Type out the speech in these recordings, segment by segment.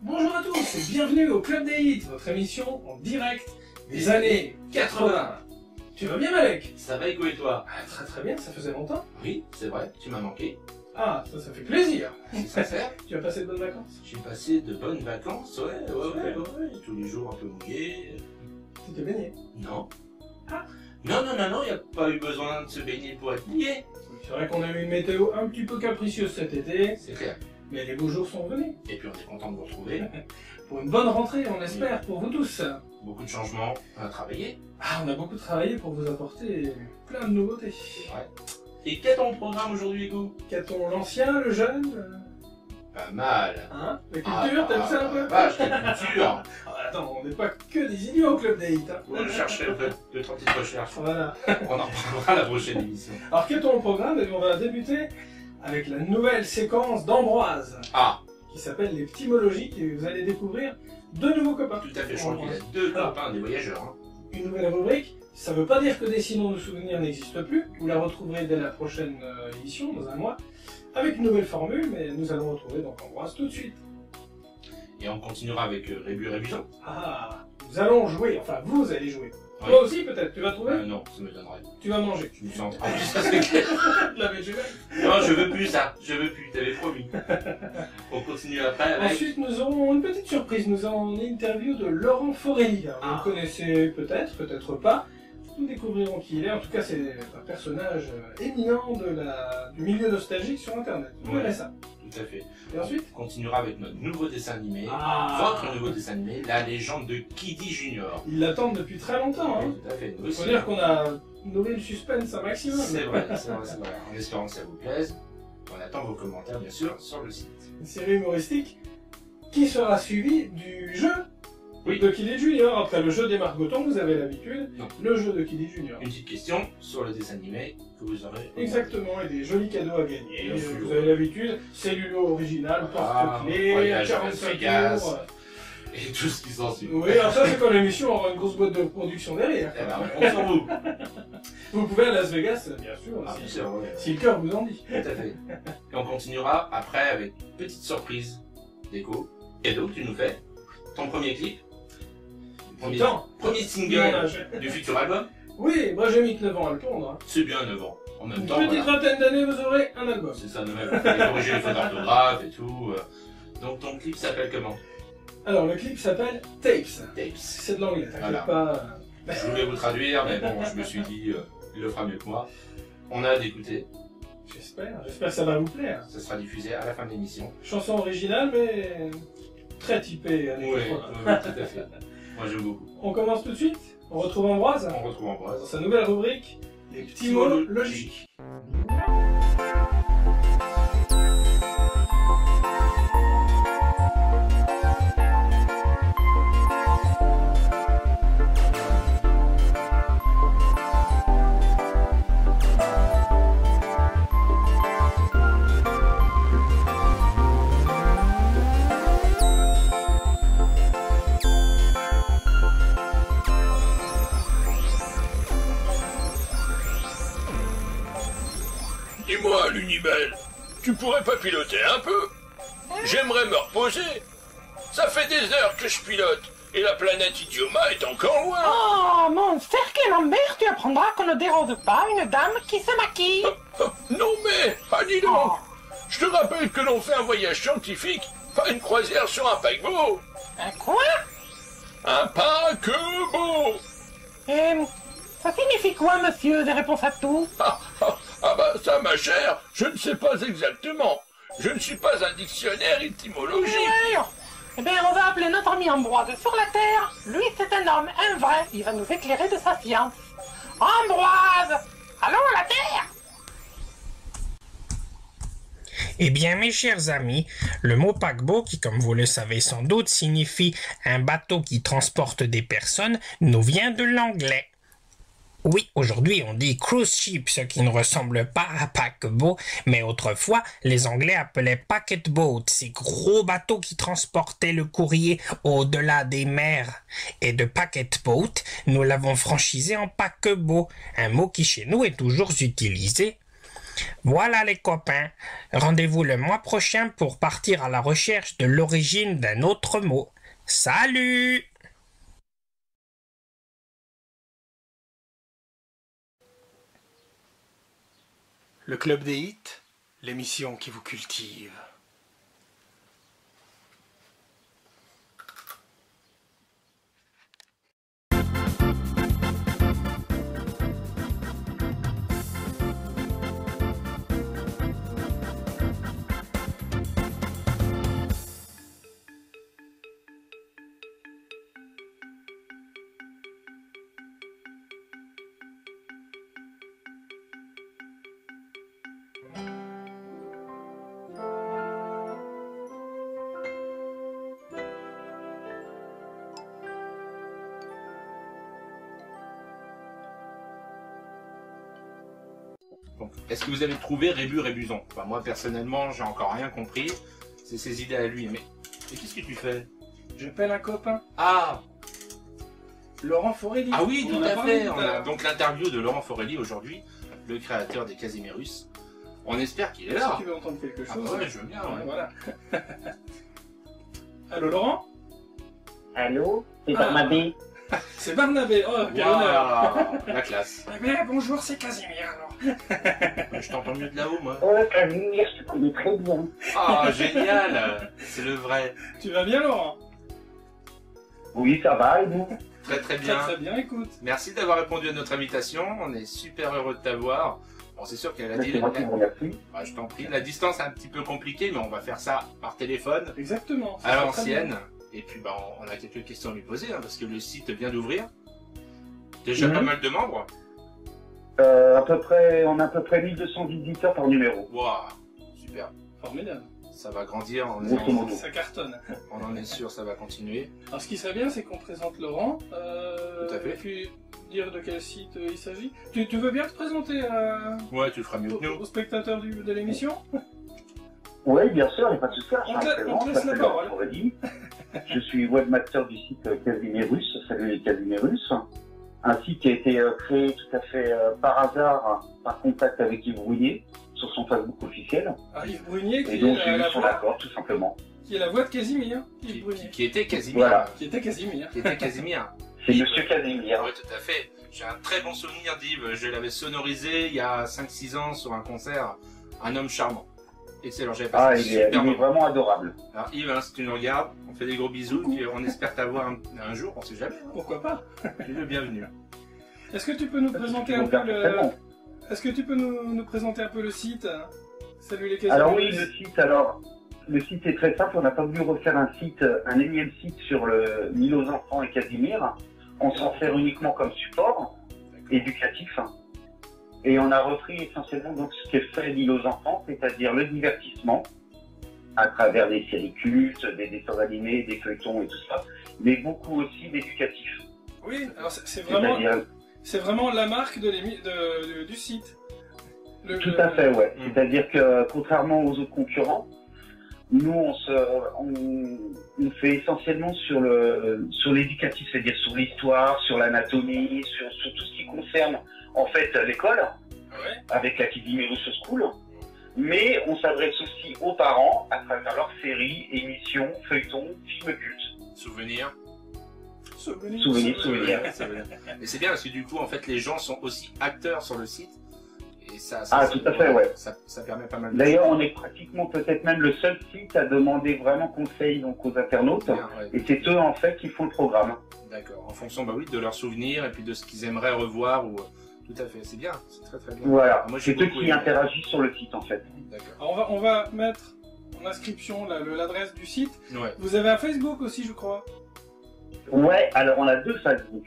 Bonjour à tous et bienvenue au Club des Hits, votre émission en direct des années 80. Tu vas bien Malek? Ça va Hugo et toi? Très très bien, ça faisait longtemps. Oui, c'est vrai, tu m'as manqué. Ah, ça fait plaisir. C'est sincère. Tu as passé de bonnes vacances? J'ai passé de bonnes vacances, ouais. Tous les jours un peu mouillés. Tu t'es baigné? Non. Ah. Non, il n'y a pas eu besoin de se baigner pour être mouillé. C'est vrai qu'on a eu une météo un petit peu capricieuse cet été, C'est clair. mais les beaux jours sont venus. Et puis on est content de vous retrouver. Pour une bonne rentrée, on espère, pour vous tous. Beaucoup de changements à travailler. Ah, on a beaucoup travaillé pour vous apporter plein de nouveautés. Ouais. Et qu'a-t-on au programme aujourd'hui Hugo? Qu'a-t-on, l'ancien, le jeune? Pas mal. Hein? La culture, t'aimes ça un peu? Vache, la culture. Attends, on n'est pas que des idiots au Club des Hits. Hein. Je chercherai deux, trois petites recherches. Voilà. On en reparlera à la prochaine émission. Alors, qu'a-t-on au programme? Et on va débuter avec la nouvelle séquence d'Ambroise, Ah, qui s'appelle les Petymologiques, et vous allez découvrir deux nouveaux copains. tout à fait, je crois qu'il a deux copains, des voyageurs. Hein. Une nouvelle rubrique, ça ne veut pas dire que Dessinons nos souvenirs n'existe plus, vous la retrouverez dès la prochaine émission, dans un mois, avec une nouvelle formule, mais nous allons retrouver donc Ambroise tout de suite. Et on continuera avec Rébu Rébuson. Ah, nous allons jouer, enfin vous allez jouer. Oui. Toi aussi peut-être, tu vas trouver? Non, ça me donnerait. Tu vas manger. Je me sens en plus, ça c'est clair. Tu l'avais déjà. Non, je veux plus ça, je veux plus, t'avais promis. On continue après avec... Ensuite, nous aurons une petite surprise. Nous avons une interview de Laurent Forelli. Alors, vous le connaissez peut-être, peut-être pas. Nous découvrirons qui il est. En tout cas, c'est un personnage éminent du milieu nostalgique sur Internet. Vous verrez ça. Tout à fait. Et ensuite, On continuera avec notre nouveau dessin animé, votre nouveau dessin animé, La légende de Kiddy Junior. ils l'attendent depuis très longtemps. Hein. Tout à fait, nous Il aussi. faut dire qu'on a nourri le suspense un maximum. C'est vrai. En espérant que ça vous plaise. On attend vos commentaires, bien sûr, sur le site. Une série humoristique qui sera suivie du jeu Oui. de Kiddy Junior. Après le jeu des Margotons, vous avez l'habitude. Non. Le jeu de Kiddy Junior. Une petite question sur le dessin animé que vous aurez... Exactement, et des jolis cadeaux à gagner. Bien sûr. Vous avez l'habitude, cellulo original, porte-clés, voyage à Las 45 Vegas, jours. et tout ce qui s'ensuit. Oui, alors ça c'est quand l'émission aura une grosse boîte de production derrière. Eh ben, on s'en fout. Vous pouvez à Las Vegas, bien sûr, Ah, bien sûr, ouais. si le cœur vous en dit. Tout à fait. Et on continuera après avec une petite surprise déco. Cadeau que tu nous fais. Ton premier clip. Premier Mon single âge. du futur album. Oui, moi j'ai mis que 9 ans à le pondre. Hein. C'est bien 9 ans. En même Une temps, petite voilà. vingtaine d'années, vous aurez un album. C'est ça, nous-mêmes. On fait corriger les fautes d'orthographe et tout. Donc ton clip s'appelle comment? Alors le clip s'appelle Tapes. Tapes. C'est de l'anglais, t'inquiète Voilà. pas. Je voulais vous traduire, mais bon, je me suis dit, il le fera mieux que moi. On a hâte d'écouter. J'espère que ça va vous plaire. Ça sera diffusé à la fin de l'émission. Chanson originale, mais très typée années Oui, 80. tout à fait. Moi j'aime beaucoup. On commence tout de suite. On retrouve Ambroise On retrouve dans Ambroise. sa nouvelle rubrique, les petits mots logiques. Dis-moi, Lunibelle, tu pourrais pas piloter un peu? J'aimerais me reposer. Ça fait des heures que je pilote, et la planète Idioma est encore loin. Oh, mon cercle Lambert, tu apprendras qu'on ne dérose pas une dame qui se maquille. Non mais, dis donc, je te rappelle que l'on fait un voyage scientifique, pas une croisière sur un paquebot. Un quoi? Un paquebot. Ça signifie quoi, monsieur, des réponses à tout? Ah bah ça, ma chère, je ne sais pas exactement. Je ne suis pas un dictionnaire étymologique. Ouais. Eh bien, on va appeler notre ami Ambroise sur la Terre. Lui, c'est un homme, un vrai. Il va nous éclairer de sa science. Ambroise! Allô, la Terre? Eh bien, mes chers amis, le mot paquebot, qui comme vous le savez sans doute signifie un bateau qui transporte des personnes, nous vient de l'anglais. Oui, aujourd'hui on dit cruise ship, ce qui ne ressemble pas à paquebot, mais autrefois les Anglais appelaient packet boat, ces gros bateaux qui transportaient le courrier au-delà des mers. Et de packet boat, nous l'avons franchisé en paquebot, un mot qui chez nous est toujours utilisé. Voilà les copains, rendez-vous le mois prochain pour partir à la recherche de l'origine d'un autre mot. Salut! Le Club des Hits, l'émission qui vous cultive. Donc, est-ce que vous avez trouvé Rébus Rébuzon? Enfin, moi, personnellement, j'ai encore rien compris. C'est ses idées à lui. Mais qu'est-ce que tu fais? J'appelle un copain, Ah! Laurent Forelli. Ah oui, On tout en a à parlé fait. tout On à a l'heure. donc l'interview de Laurent Forelli aujourd'hui, le créateur des Casimirus. On espère qu'il est là. Si tu veux entendre quelque Ah chose. bah ouais, je veux bien. Ouais. Voilà. Allô Laurent? Allô, c'est Ah. Barnabé. C'est Barnabé. Oh, quel honneur. Waouh, la classe. Eh bien, bonjour, c'est Casimir alors. Je t'entends mieux de là-haut, moi. Oh, Casimir, je te connais très bien. Ah, génial. C'est le vrai. Tu vas bien Laurent? Oui, ça va, et vous? Très très Très bien. très bien, écoute. Merci d'avoir répondu à notre invitation. On est super heureux de t'avoir. Bon, c'est sûr qu'elle a dit. C'est moi qui vous remercie. Bah, je t'en prie. La distance est un petit peu compliquée, mais on va faire ça par téléphone, Exactement. ça à sera l'ancienne. très bien. Et puis, bah, on a quelques questions à lui poser, hein, parce que le site vient d'ouvrir. Déjà Mhm. pas mal de membres. On a à peu près 1200 visiteurs par numéro. Waouh, super. Formidable. Ça va grandir. Grosso modo. Ça cartonne. On en est sûr, ça va continuer. Alors ce qui serait bien, c'est qu'on présente Laurent. Tout à fait. Et puis dire de quel site il s'agit. Tu veux bien te présenter Ouais, tu le feras mieux que nous. aux spectateurs de l'émission? Oui, bien sûr, il n'y a pas de souci. On te laisse la parole. Je suis webmaster du site Casimirus, salut les Casimirus. Un site qui a été créé tout à fait par hasard, par contact avec Yves Brunier, sur son Facebook officiel. Yves Brunier, Et qui donc est, j'ai eu la son voix, accord, tout simplement. qui est la voix de Casimir. Yves Brunier. Qui était Casimir. Voilà. Qui était Casimir. Qui était Casimir. C'est Monsieur Casimir. Oui, tout à fait. J'ai un très bon souvenir d'Yves. Je l'avais sonorisé il y a 5-6 ans sur un concert. Un homme charmant. Excellent, j'avais Ah, passé il est super moment. vraiment adorable. Alors Yves, hein, si tu nous regardes, on fait des gros bisous, puis on espère t'avoir un jour, on sait jamais. Hein. Pourquoi pas? Tu es le bienvenu. Est-ce que tu peux nous présenter un peu le... Est-ce que tu peux nous présenter un peu le site? Salut les Casimirus. Alors oui, le site est très simple. On n'a pas voulu refaire un énième site sur l'île aux enfants et Casimir. On s'en sert uniquement comme support éducatif. Et on a repris essentiellement donc ce qu'est fait l'île aux enfants, c'est-à-dire le divertissement, à travers des séries cultes, des dessins animés, des feuilletons et tout ça, mais beaucoup aussi d'éducatif. Oui, alors c'est vraiment la marque du site. Tout à fait, ouais. C'est-à-dire que contrairement aux autres concurrents, nous on fait essentiellement sur l'éducatif, c'est-à-dire sur l'histoire, sur l'anatomie, sur tout ce qui concerne en fait l'école, avec la Casimirus School. Mais on s'adresse aussi aux parents à travers leurs séries, émissions, feuilletons, films cultes. Souvenirs. Souvenirs. Et c'est bien parce que du coup, en fait, les gens sont aussi acteurs sur le site. Et ça tout à fait, ouais. Ça permet pas mal de D'ailleurs, on est pratiquement peut-être même le seul site à demander vraiment conseil donc aux internautes. Bien, ouais. Et c'est eux en fait qui font le programme. D'accord. En fonction, bah oui, de leurs souvenirs et puis de ce qu'ils aimeraient revoir ou. Tout à fait. C'est bien. C'est très très bien. Voilà. Moi, j'ai C'est eux beaucoup qui aimé. interagissent sur le site en fait. D'accord. Alors, on va mettre en inscription l'adresse du site. Ouais. Vous avez un Facebook aussi, je crois. Ouais. Alors on a deux Facebook.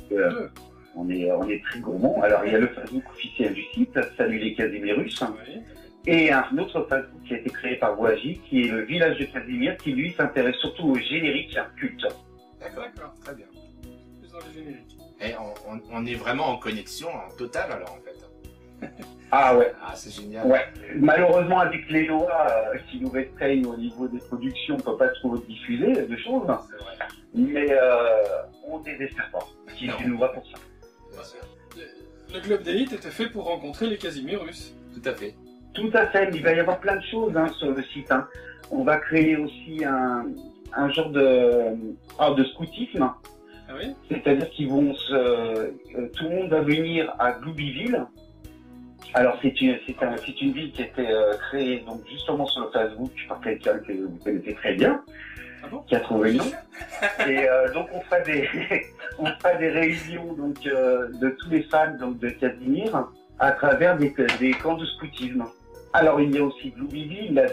Deux. On est très gourmand. Alors il y a le Facebook officiel du site, Salut les Casimirus, Oui. et un autre Facebook qui a été créé par Boagi, qui est le village de Casimir, qui lui s'intéresse surtout au générique culte. D'accord. D'accord. Très bien. Plus dans les génériques. Et on est vraiment en connexion en total alors en fait. Ah ouais. Ah, c'est génial. Ouais. Malheureusement avec les lois qui nous restreignent au niveau des productions, on ne peut pas trop diffuser de choses. C'est vrai. Mais on désespère pas. Si Non. tu nous vois pour ça. Bien sûr. Le Club des Hits était fait pour rencontrer les Casimirus. Tout à fait. Tout à fait, mais il va y avoir plein de choses sur le site. On va créer aussi un genre de scoutisme. Ah oui? C'est-à-dire qu'ils vont tout le monde va venir à Gloobyville. Alors c'est une ville qui a été créée donc justement sur le Facebook par quelqu'un que vous connaissez très bien, qui a trouvé le nom. Et donc on fera des réunions donc de tous les fans donc de Casimir à travers des camps de scoutisme. Alors il y a aussi Gloobyville,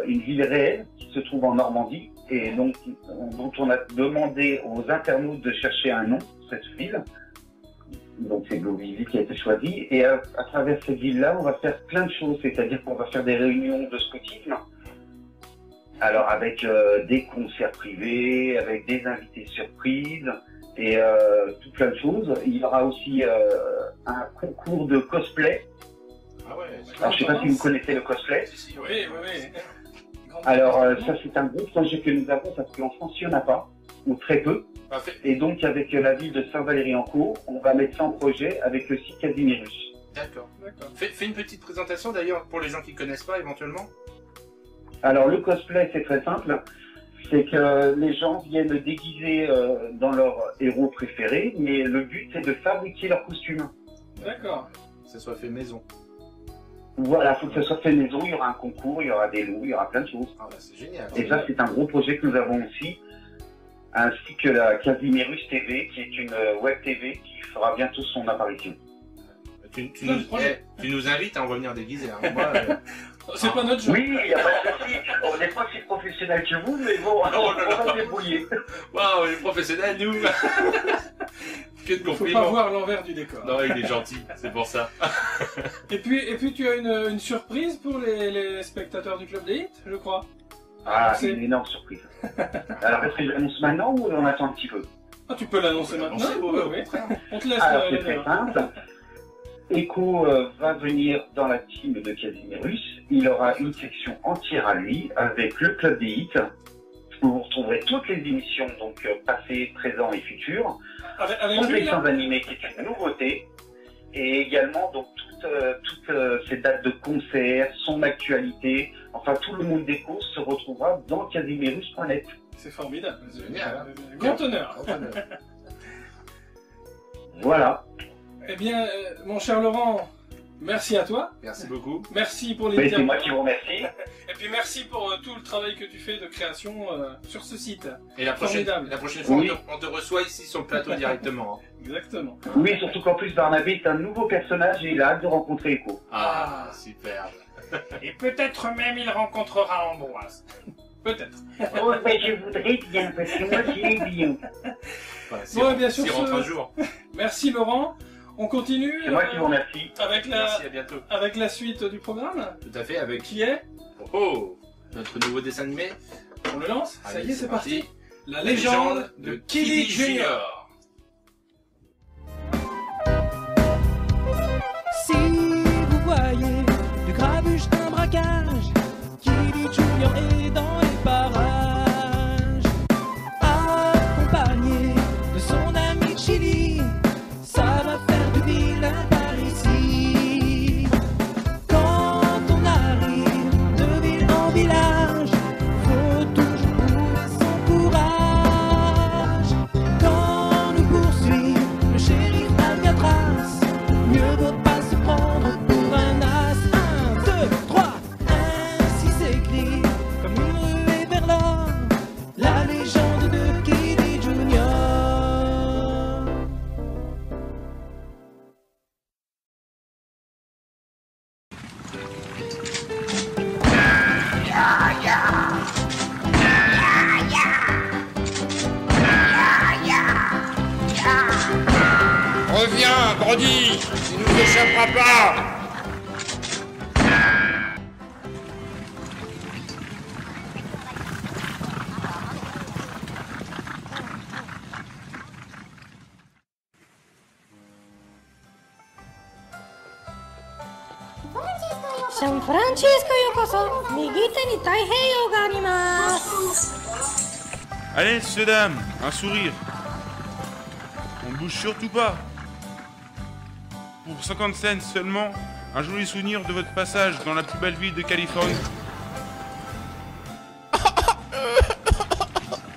une ville réelle qui se trouve en Normandie et donc dont on a demandé aux internautes de chercher un nom pour cette ville. Donc c'est Gloobyville qui a été choisi et à travers cette ville-là, on va faire plein de choses, c'est-à-dire qu'on va faire des réunions de scoutisme. Alors avec des concerts privés, avec des invités surprises et tout plein de choses. Il y aura aussi un concours de cosplay. Ah ouais. Alors je sais pas si vous connaissez le cosplay. Oui. Alors ça c'est un gros projet que nous avons parce qu'en France il n'y en a pas, ou très peu. Et donc avec la ville de Saint-Valery-en-Caux, on va mettre ça en projet avec le site Casimirus. D'accord. Fais une petite présentation d'ailleurs pour les gens qui ne connaissent pas éventuellement. Alors le cosplay c'est très simple, c'est que les gens viennent déguisés dans leur héros préféré, mais le but c'est de fabriquer leur costume. D'accord. Que ça soit fait maison. Voilà, il faut que ça soit fait maison, il y aura un concours, il y aura des lots, il y aura plein de choses. Ah bah c'est génial. Et ça c'est un gros projet que nous avons aussi, ainsi que la Casimirus TV, qui est une web TV qui fera bientôt son apparition. Tu nous invites à en revenir déguisé. Moi, c'est pas notre jeu. Oui, il n'y a pas de souci. On n'est pas si professionnels que vous, mais bon, on va se débrouiller. Waouh, on est professionnels, nous. Que de Il faut compliments. pas voir l'envers du décor. Non, il est gentil, c'est pour ça. Et puis tu as une surprise pour les spectateurs du Club des Hits, je crois. Ah, c'est une énorme surprise. Alors, est-ce que je l'annonce maintenant ou on attend un petit peu? Ah, tu peux l'annoncer maintenant. Oui. On te laisse. Alors, c'est très simple. Echo va venir dans la team de Casimirus. Il aura une section entière à lui avec le Club des Hits, où vous retrouverez toutes les émissions, donc passées, présentes et futures. Avec lui, là. Son animé qui est une nouveauté. Et également donc toutes ces dates de concerts, son actualité, enfin tout le monde d'Echo se retrouvera dans Casimirus.net. C'est formidable. C'est génial. Grand honneur. Voilà. Eh bien, mon cher Laurent, merci à toi. Merci beaucoup. Merci pour Mais l'interview. c'est moi qui vous remercie. Et puis merci pour tout le travail que tu fais de création sur ce site. Et la prochaine Formidable. fois, Oui. on te reçoit ici sur le plateau directement. Exactement. Oui, surtout qu'en plus Barnabé est un nouveau personnage et il a hâte de rencontrer Echo. Ah, super. Et peut-être même il rencontrera Ambroise. Peut-être. Oh, ben je voudrais bien, parce que moi j'ai bien. Voilà, Bon, bien sûr, s'il rentre un jour. Merci Laurent. On continue C'est moi qui vous remercie. avec Merci, à bientôt. avec la suite du programme Tout à fait, avec qui est, oh, notre nouveau dessin animé. on le lance, ça Allez, y est, c'est parti. La Légende légende de Kili Junior. Si vous voyez du grabuge, un braquage, Kili Junior est dans les parages, accompagné de son ami Chili, ça va faire du vilain par ici. Quand on arrive de ville en village, faut toujours prouver son courage. Quand nous poursuit le shérif Alcatraz, mieux vaut pas se prendre pour un as. 1, 2, 3, ainsi s'écrit comme une ruée vers l'or, la légende de Kili Junior. Reviens, Brody, tu nous échapperas pas. San Francisco Yokoso, Migite ni Taiheiyo ga arimasu. Allez, messieurs, dames, un sourire. On ne bouge surtout pas. Pour 50 cents seulement, Un joli souvenir de votre passage dans la plus belle ville de Californie.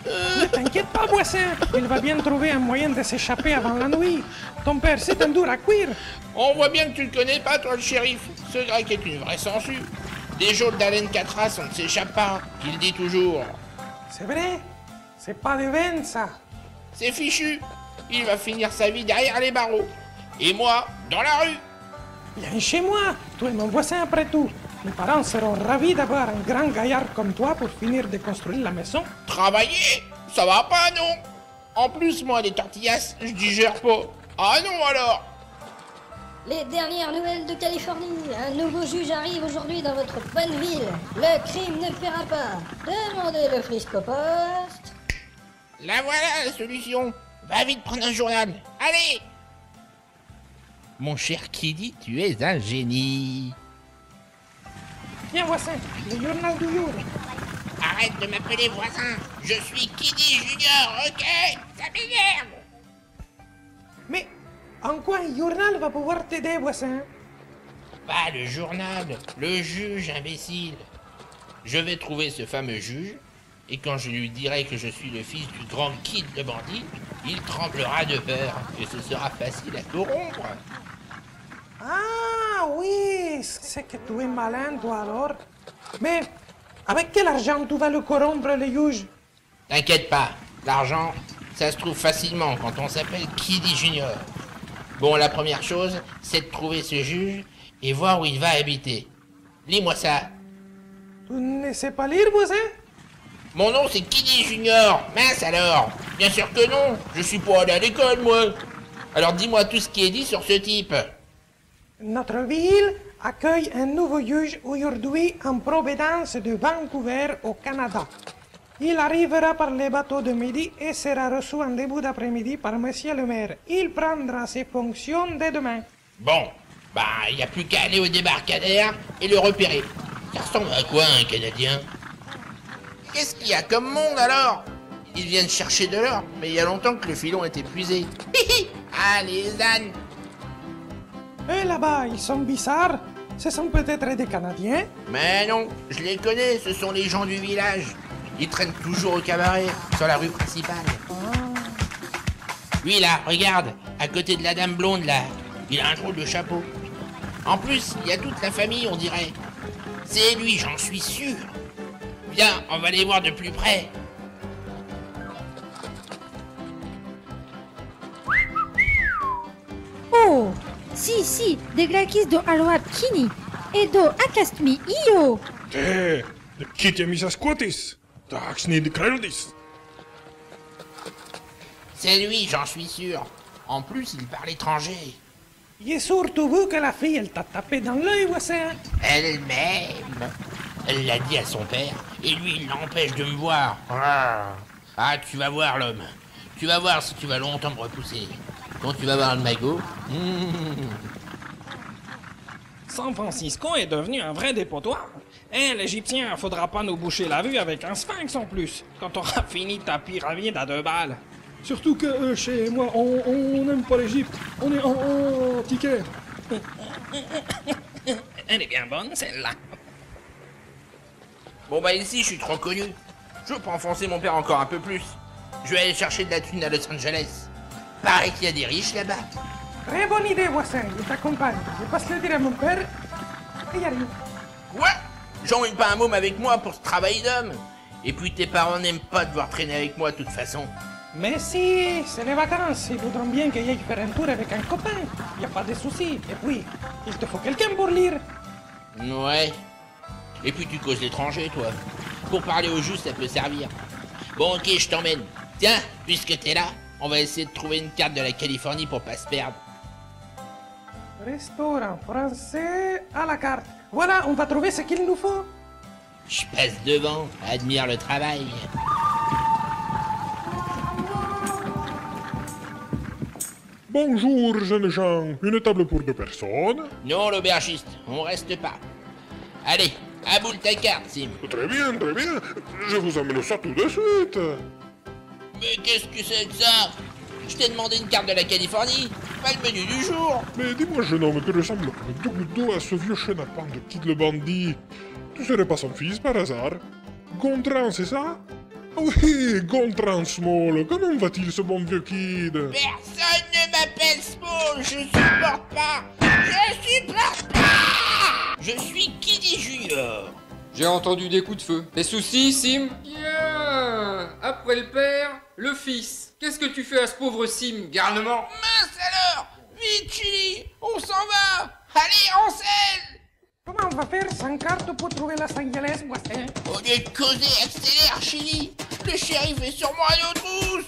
Ne t'inquiète pas, Voisin. Il va bien trouver un moyen de s'échapper avant la nuit. Ton père, c'est un dur à cuire. On voit bien que tu le connais pas, toi, le shérif. Ce grec est une vraie sangsue. Des geôles d'Alain Catras, on ne s'échappe pas, qu'il dit toujours. C'est vrai. C'est pas des veines, ça. C'est fichu. Il va finir sa vie derrière les barreaux. Et moi, dans la rue. Viens chez moi. Tu es mon voisin après tout. Mes parents seront ravis d'avoir un grand gaillard comme toi pour finir de construire la maison. Travailler? Ça va pas, non? En plus, moi, les tortillas, je digère pas. Ah non, alors? Les dernières nouvelles de Californie. Un nouveau juge arrive aujourd'hui dans votre bonne ville. Le crime ne paiera pas. Demandez le Frisco Post. La voilà, la solution. Va vite prendre un journal. Allez! Mon cher Kiddy, tu es un génie. Viens, Voisin. Le journal du jour. Arrête de m'appeler voisin. Je suis Kiddy Junior, ok? Ça m'énerve. Mais en quoi un journal va pouvoir t'aider, Voisin? Pas le journal, le juge, imbécile. Je vais trouver ce fameux juge, et quand je lui dirai que je suis le fils du grand kid de bandit, il tremblera de peur, et ce sera facile à corrompre. Ah oui, c'est que tu es malin, toi, alors. Mais avec quel argent tu vas le corrompre, le juge? T'inquiète pas, l'argent, ça se trouve facilement quand on s'appelle Kiddy Junior. Bon, la première chose, c'est de trouver ce juge et voir où il va habiter. Lis-moi ça. Tu ne sais pas lire, Voisin? Mon nom, c'est Kiddy Junior. Mince alors. Bien sûr que non. Je suis pas allé à l'école, moi. Alors dis-moi tout ce qui est dit sur ce type. Notre ville accueille un nouveau juge aujourd'hui en provenance de Vancouver, au Canada. Il arrivera par les bateaux de midi et sera reçu en début d'après-midi par Monsieur le maire. Il prendra ses fonctions dès demain. Bon, bah, il n'y a plus qu'à aller au débarcadère et le repérer. Ça ressemble à quoi, un Canadien? Qu'est-ce qu'il y a comme monde, alors? Ils viennent chercher de l'or, mais il y a longtemps que le filon est épuisé. Ah, les ânes! Et là-bas, ils sont bizarres. Ce sont peut-être des Canadiens? Mais non, je les connais, ce sont les gens du village. Ils traînent toujours au cabaret, sur la rue principale. Lui là, regarde, à côté de la dame blonde là, il a un drôle de chapeau. En plus, il y a toute la famille, on dirait. C'est lui, j'en suis sûr. Viens, on va les voir de plus près. Oh, si, de glakis do aloat kini, et do akastmi io. Te, de kitiamis asquatis, de axni de crelodis. C'est lui, j'en suis sûr. En plus, il parle étranger. J'ai surtout vu que la fille, elle t'a tapé dans l'œil, Voisin. Elle-même. Elle l'a dit à son père, et lui, il l'empêche de me voir. Ah, tu vas voir, l'homme. Tu vas voir si tu vas longtemps me repousser. Quand tu vas voir le magot... San Francisco est devenu un vrai dépotoir. L'Égyptien, faudra pas nous boucher la vue avec un sphinx en plus, quand on aura fini ta pyramide à 2 balles. Surtout que chez moi, on n'aime pas l'Égypte. On est en ticket. Elle est bien bonne, celle-là. Bon bah ici, je suis trop connu. Je peux enfoncer mon père encore un peu plus. Je vais aller chercher de la thune à Los Angeles. Paraît qu'il y a des riches là-bas. Très bonne idée, Voisin. Je t'accompagne. Je passe le dire à mon père et y arrive. Quoi? J'emmène pas un môme avec moi pour ce travail d'homme. Et puis tes parents n'aiment pas devoir traîner avec moi de toute façon. Mais si, c'est les vacances. Ils voudront bien que j'aille faire un tour avec un copain. Y a pas de souci. Et puis, il te faut quelqu'un pour lire. Ouais. Et puis tu causes l'étranger, toi. Pour parler au juge, ça peut servir. Bon, ok, je t'emmène. Tiens, puisque t'es là, on va essayer de trouver une carte de la Californie pour pas se perdre. Restaurant français à la carte. Voilà, on va trouver ce qu'il nous faut. Je passe devant, admire le travail. Bonjour, jeunes gens. Une table pour 2 personnes? Non, l'aubergiste, on reste pas. Allez, aboule ta carte, Sim. Très bien, très bien. Je vous amène ça tout de suite. Mais qu'est-ce que c'est que ça? Je t'ai demandé une carte de la Californie, pas le menu du jour. Mais dis-moi, jeune homme, que ressemble le double dos à ce vieux chenapan de Kid le bandit. Tu serais pas son fils par hasard? Gontran, c'est ça? Ah oui, Gontran Small, comment va-t-il ce bon vieux Kid? Personne ne m'appelle Small, je supporte pas. Je supporte pas. Je suis Kiddy Junior. J'ai entendu des coups de feu. Des soucis, Sim? Bien. Après le père, le fils. Qu'est-ce que tu fais à ce pauvre Sim, garnement? Mince alors. Vite, Chili, on s'en va. Allez, en selle. Comment on va faire sans carte pour trouver Los Angeles, voisin? Au lieu de causer, accélère, Chili. Le shérif est sûrement à nos trousses.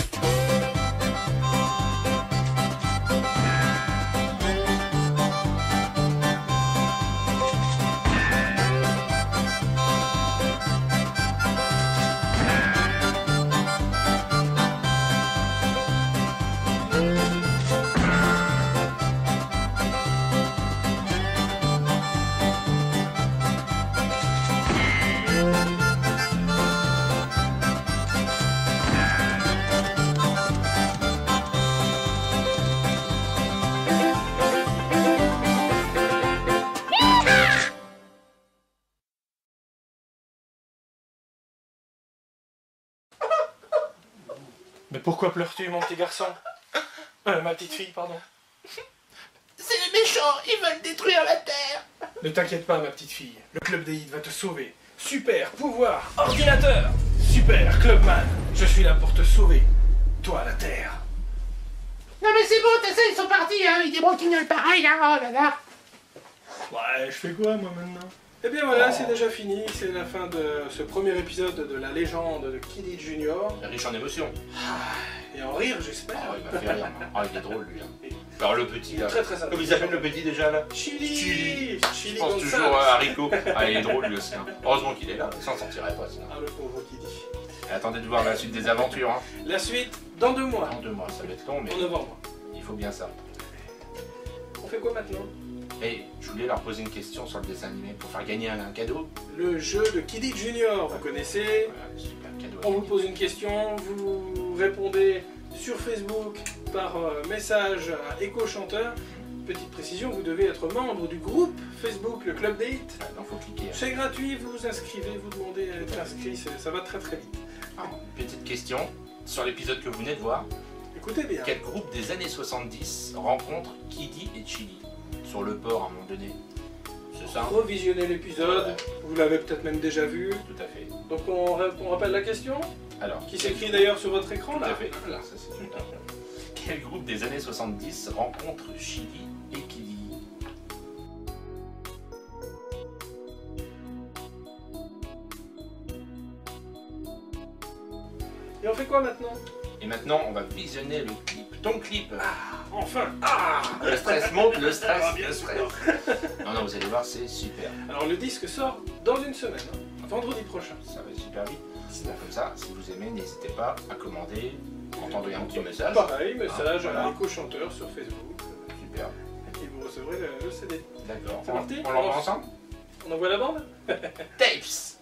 Mais pourquoi pleures-tu, mon petit garçon? Ma petite fille, pardon. C'est les méchants, ils veulent détruire la Terre. Ne t'inquiète pas, ma petite fille. Le Club des Hits va te sauver. Super pouvoir, ordinateur. Super Clubman. Je suis là pour te sauver. Toi, la Terre. Non mais c'est bon, t'essayes, ils sont partis, hein, avec des broquignoles pareils, hein, oh là là. Ouais, je fais quoi, moi, maintenant? Eh bien voilà, c'est déjà fini. C'est la fin de ce premier épisode de la légende de Kiddy Junior. Riche en émotions. Et en rire, j'espère. Ah, il m'a fait rire. Ah, il est drôle, lui. Hein. Alors, le petit, là. Très, très sympa. Comment il s'appelle, le petit, déjà, là? Chili. Je pense toujours à Rico. Ah, il est drôle, lui aussi. Hein. Heureusement qu'il est là. Il s'en sortirait pas, sinon. Ah, le pauvre Kiddy. Et attendez de voir la suite des aventures. Hein. La suite, dans 2 mois. Dans 2 mois, ça va être long, mais... En novembre. Il faut bien ça. On fait quoi maintenant? Et je voulais leur poser une question sur le dessin animé pour faire gagner un cadeau. Le jeu de Kiddy Junior, vous connaissez. Voilà, super cadeau. On vous pose une question, vous répondez sur Facebook par message à Echo Chanteur. Petite précision, vous devez être membre du groupe Facebook, le Club des Hits. Donc faut cliquer. C'est gratuit, vous vous inscrivez, vous demandez à être inscrit, ça va très très vite. Petite question sur l'épisode que vous venez de voir. Écoutez bien. Quel groupe des années 70 rencontre Kiddy et Chili sur le port à un moment donné? C'est ça? Revisionnez l'épisode, vous l'avez peut-être même déjà vu. Tout à fait. Donc on rappelle la question? Alors, qui s'écrit d'ailleurs sur votre écran tout là. à fait. Voilà, ça c'est une... Quel groupe des années 70 rencontre Chili et Kiddy? Et on fait quoi maintenant? Et maintenant, on va visionner le clip. Ton clip. Enfin. Le stress monte, le stress. Ah, bien sûr. Non, vous allez voir, c'est super. Alors le disque sort dans une semaine, vendredi prochain. Ça va super vite. Comme ça, si vous aimez, n'hésitez pas à commander, envoyer un petit message. Pareil, message voilà. à Echo Chanteur sur Facebook. Super. Et vous recevrez le CD. D'accord. C'est parti? On l'envoie ensemble? On envoie la bande? Tapes.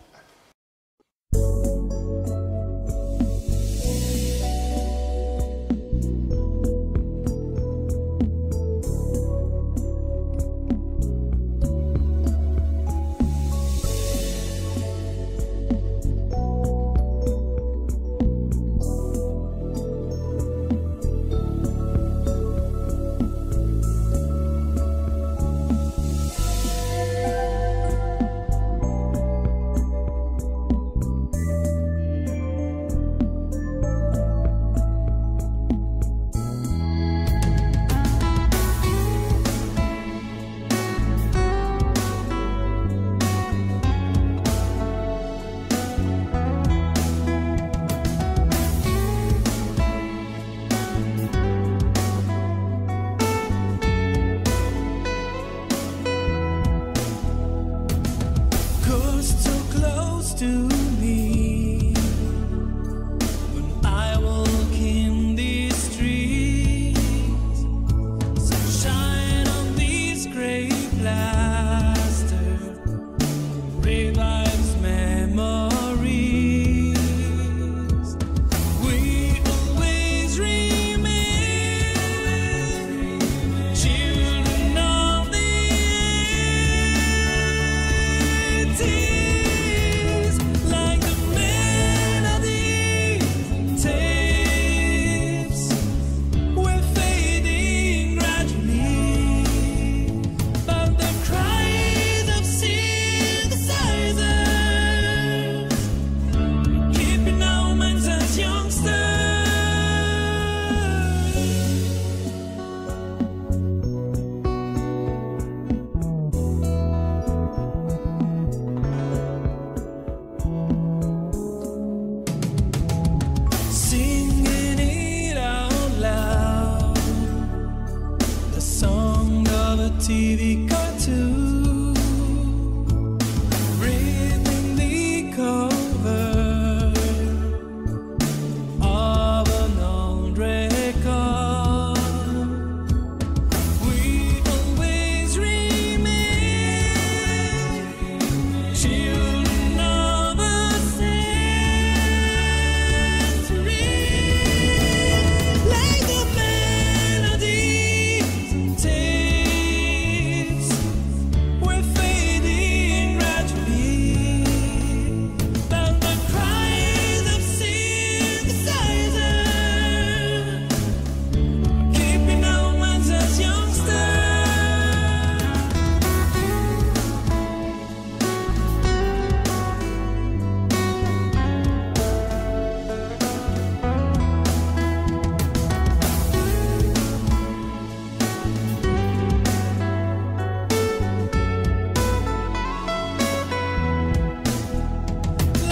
TV cartoon, reading the cover of an old record. We always remain children of a century, like the melodies and tapes were fading gradually, but the cries of synthesizer keeping our minds as youngsters.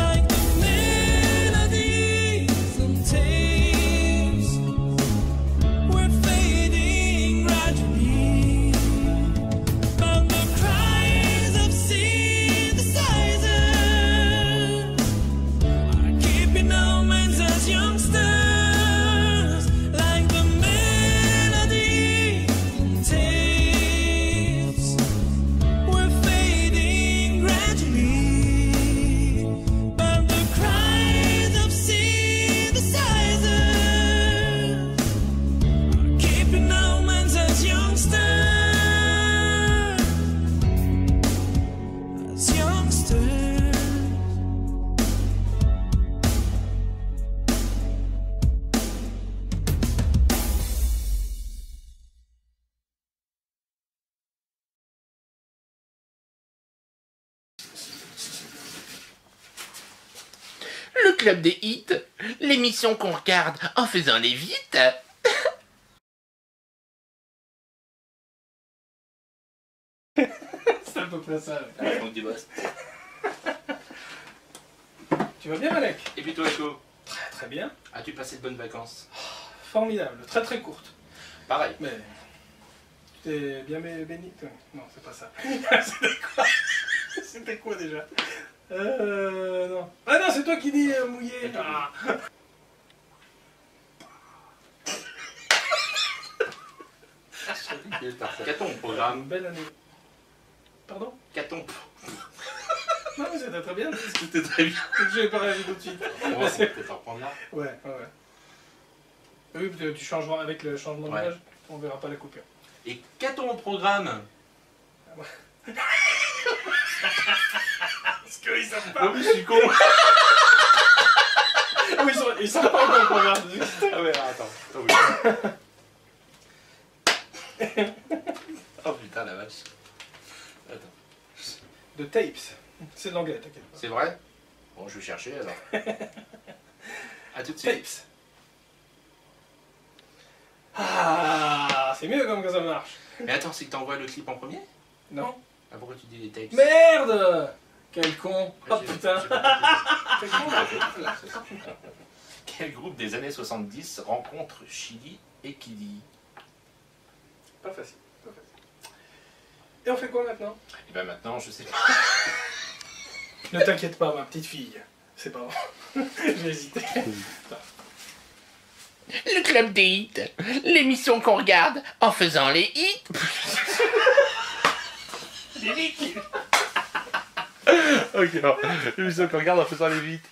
Like the melodies and tapes were fading gradually, but the cries of synthesizer are keeping our minds as youngsters. Like the melodies and tapes were fading gradually, but the cries of synthesizer are keeping our minds as youngsters. As youngsters. Le club des hits, l'émission qu'on regarde en faisant les vites. C'est à peu près ça. Ouais. Donc du boss. Tu vas bien, Malek? Et puis toi, Echo, Très très bien. as-tu passé de bonnes vacances? Formidable. Très très courte. Pareil. Mais tu t'es bien béni? Non, c'est pas ça. C'était quoi? C'était quoi déjà? Non. Ah non, c'est toi qui dis mouillé. Ah. Qu'a-t-on au programme? Une belle année. Pardon? Qu'a-t-on? Non, mais c'était très bien. C'était très bien. Je vais pas réagir tout de suite. On va peut-être en reprendre là. Ouais. Oui, tu changeras avec le changement de Ouais. l'âge, on verra pas la coupure. Et qu'a-t-on au programme? Parce qu'ils savent pas. Oh, je suis con. Ah oui, ils savent pas encore le programme. Ah ouais, attends. Oh, oui. Oh putain, la vache. Attends. De tapes. C'est de l'anglais, t'inquiète pas. C'est vrai? Bon, je vais chercher alors. A tout de suite. Tapes. Ah, c'est mieux comme que ça marche. Mais attends, c'est que t'envoies le clip en premier? Non. Ah, pourquoi tu dis les tapes? Merde! Quel con! Oh putain! Quel groupe des années 70 rencontre Chili et Kili? Pas facile. Et on fait quoi maintenant? Et ben maintenant, je sais pas. Ne t'inquiète pas, ma petite fille. C'est pas bon. J'ai hésité. Le club des hits, l'émission qu'on regarde en faisant les hits. Ok, alors, l'émission qu'on regarde en faisant les vites.